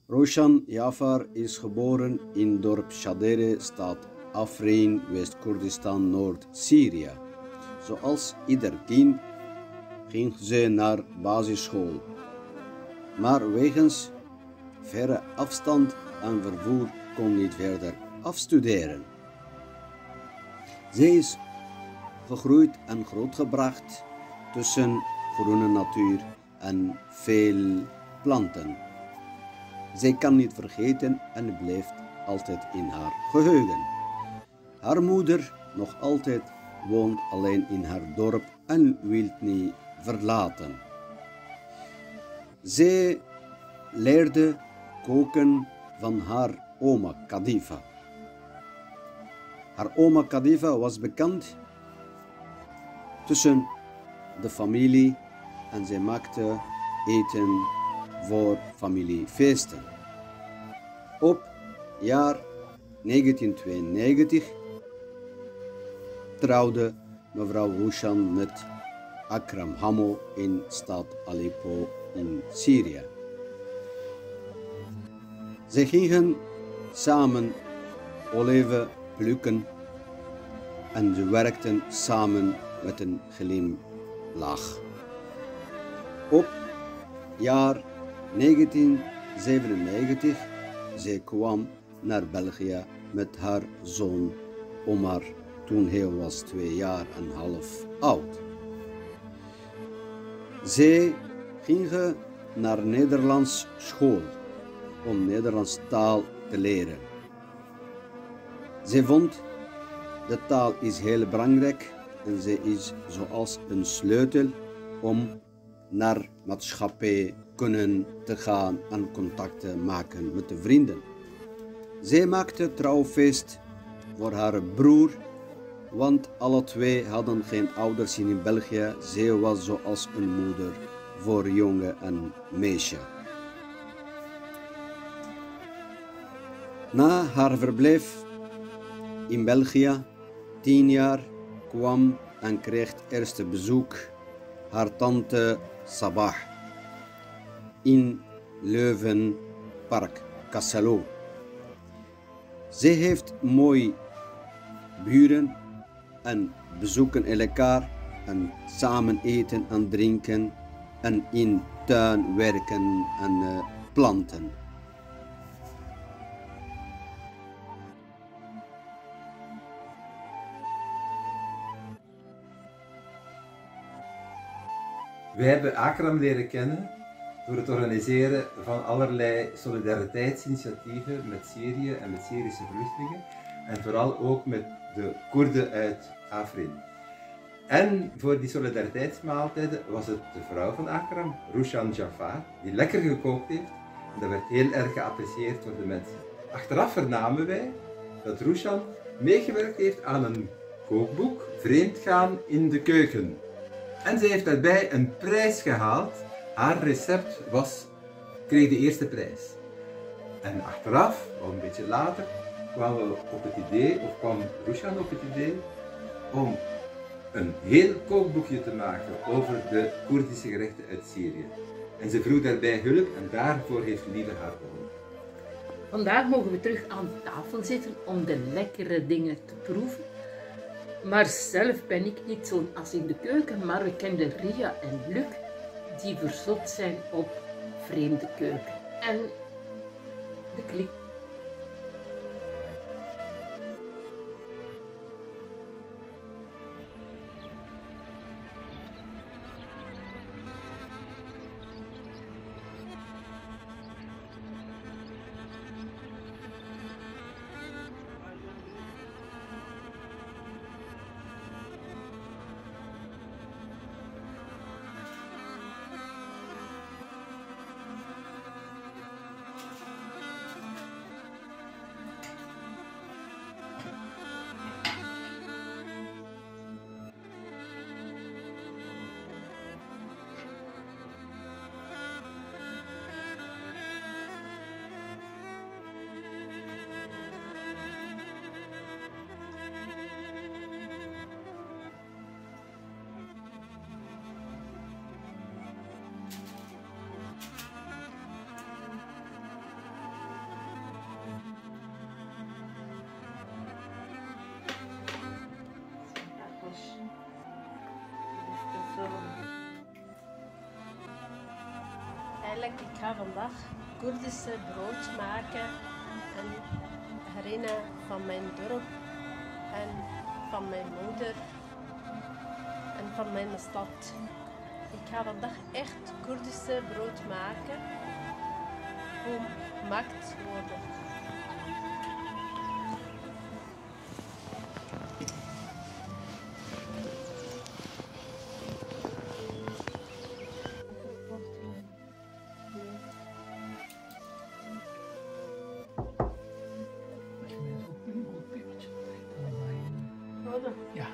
Roshan Jafar is geboren in dorp Shadere, stad Afrin, West-Koerdistan, Noord-Syrië. Zoals ieder kind ging ze naar basisschool. Maar wegens verre afstand en vervoer kon niet verder afstuderen. Zij is gegroeid en grootgebracht tussen groene natuur en veel planten. Zij kan niet vergeten en blijft altijd in haar geheugen. Haar moeder nog altijd woont alleen in haar dorp en wil niet verlaten. Zij leerde koken van haar oma Kadifa. Haar oma Kadifa was bekend tussen de familie en zij maakte eten voor familiefeesten. Op jaar 1992 trouwde mevrouw Roshan met Akram Hamo in stad Aleppo in Syrië. Zij gingen samen olijven plukken en ze werkten samen met een glimlach. Op jaar 1997 zij kwam naar België met haar zoon Omar toen hij was 2 jaar en half oud. Zij gingen naar Nederlands school om Nederlands taal te leren. Zij vond de taal is heel belangrijk en zij is zoals een sleutel om naar maatschappij kunnen te gaan en contacten maken met de vrienden. Zij maakte trouwfeest voor haar broer, want alle twee hadden geen ouders in België. Zij was zoals een moeder voor jongen en meisje. Na haar verblijf in België, 10 jaar, kwam en kreeg eerste bezoek haar tante Sabah in Leuvenpark, Kasselo. Zij heeft mooi buren en bezoeken elkaar en samen eten en drinken en in tuin werken en planten. Wij hebben Akram leren kennen door het organiseren van allerlei solidariteitsinitiatieven met Syrië en met Syrische vluchtelingen en vooral ook met de Koerden uit Afrin. En voor die solidariteitsmaaltijden was het de vrouw van Akram, Roshan Jafar, die lekker gekookt heeft en dat werd heel erg geapprecieerd door de mensen. Achteraf vernamen wij dat Roshan meegewerkt heeft aan een kookboek, Vreemdgaan in de keuken. En ze heeft daarbij een prijs gehaald. Haar recept kreeg de eerste prijs. En achteraf, al een beetje later, kwam Roshan op het idee om een heel kookboekje te maken over de Koerdische gerechten uit Syrië. En ze vroeg daarbij hulp en daarvoor heeft Lieve haar geholpen. Vandaag mogen we terug aan tafel zitten om de lekkere dingen te proeven. Maar zelf ben ik niet zo'n as in de keuken, maar we kennen Ria en Luc, die verzot zijn op vreemde keuken. En de klik. eigenlijk, ik ga vandaag Koerdische brood maken en herinneren van mijn dorp en van mijn moeder en van mijn stad. Ik ga vandaag echt Koerdische brood maken, gemaakt worden. Ja.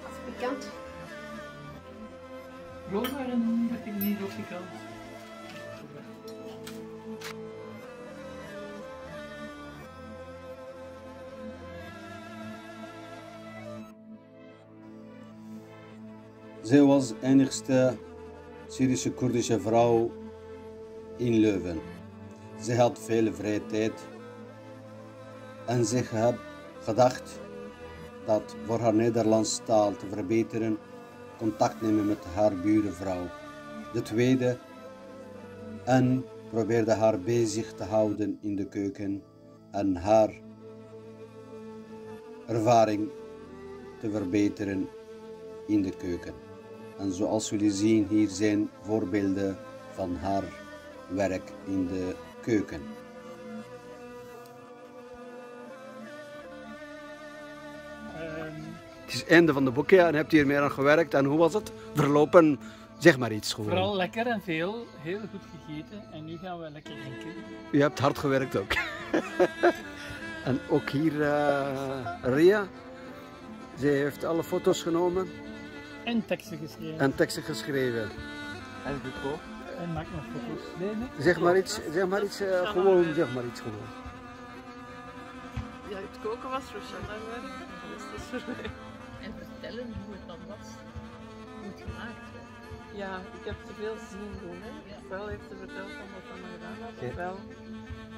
Als pikant. Roombaar en heb ik niet op de kant. Zij was de enigste Syrische Koerdische vrouw in Leuven. Ze had veel vrije tijd en ze had gedacht dat voor haar Nederlandse taal te verbeteren contact nemen met haar buurvrouw. De tweede en probeerde haar bezig te houden in de keuken en haar ervaring te verbeteren in de keuken. En zoals jullie zien, hier zijn voorbeelden van haar werk in de keuken. Het is het einde van de boekje en hebt hier meer aan gewerkt. En hoe was het? Verlopen, zeg maar iets gewoon. Vooral lekker en veel, heel goed gegeten en nu gaan we lekker drinken. Je hebt hard gewerkt ook. En ook hier Ria. Zij heeft alle foto's genomen En teksten geschreven. en teksten geschreven. En goedkoop. En maak nog foto's. Nee, nee. Zeg maar iets, gewoon, zeg maar iets gewoon. Ja, het koken was Rochelle werk. Dus dat is voor mij. En vertellen hoe het dan was. Hoe het gemaakt werd. Ja, ik heb te veel zien doen. Hè. Ofwel heeft ze verteld van wat ze gedaan had, ofwel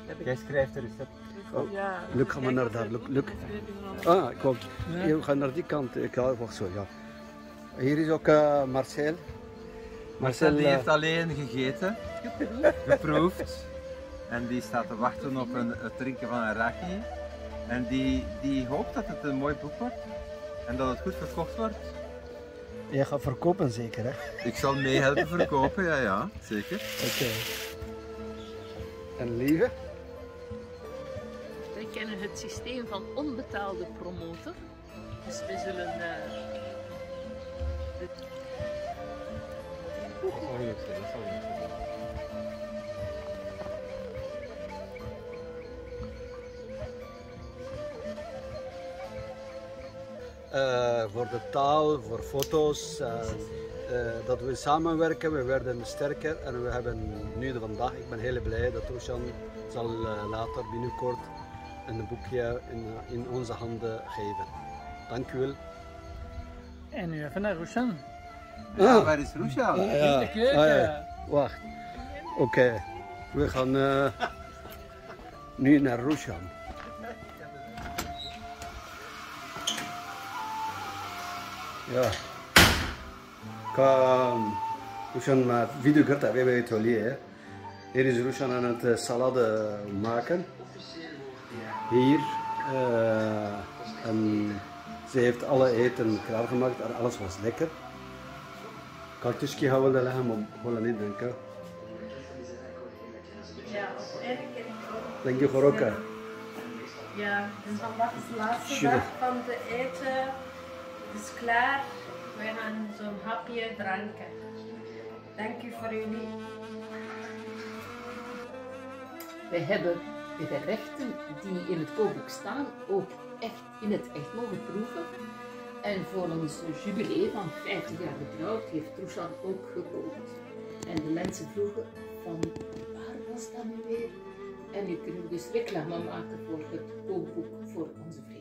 heb ik... Jij schrijft de recept. Oh, Ja, Luc, ga maar naar daar. Luc. Ik wou. Je gaat naar die kant. Ik ga wacht zo, ja. Hier is ook Marcel. Marcel die heeft alleen gegeten, geproefd. En die staat te wachten op het drinken van een raki. En die hoopt dat het een mooi boek wordt. En dat het goed verkocht wordt. Jij gaat verkopen zeker, hè? Ik zal mee helpen verkopen, ja, zeker. Oké. En Lieve? Wij kennen het systeem van onbetaalde promotor. Dus we zullen voor de taal, voor foto's, dat we samenwerken, we werden sterker en we hebben nu vandaag, ik ben heel blij dat Roshan zal later binnenkort een boekje in onze handen geven. Dank u wel. En nu even naar Roshan. Ja, waar is Roesja? In de keuken. Wacht, oké. We gaan nu naar Roshan. Ja. Roshan maar video करता है वे तो लिए hier is Roshan aan het salade maken hier en ze heeft alle eten klaargemaakt en alles was lekker. Kartushki hawal de lahem om gewoon niet denken. Ja, of eigenlijk Denk je voor elkaar? ja, dus vandaag is de laatste Sugar. dag van de eten. Het is klaar. We gaan zo'n hapje drinken. Dank u voor jullie. wij hebben de gerechten die in het kookboek staan ook echt in het echt mogen proeven. En voor ons jubileum van 50 jaar getrouwd heeft Roshan ook gekookt. En de mensen vroegen van waar was dat nu weer? En nu kunnen we dus reclame maken voor het kookboek voor onze vrienden.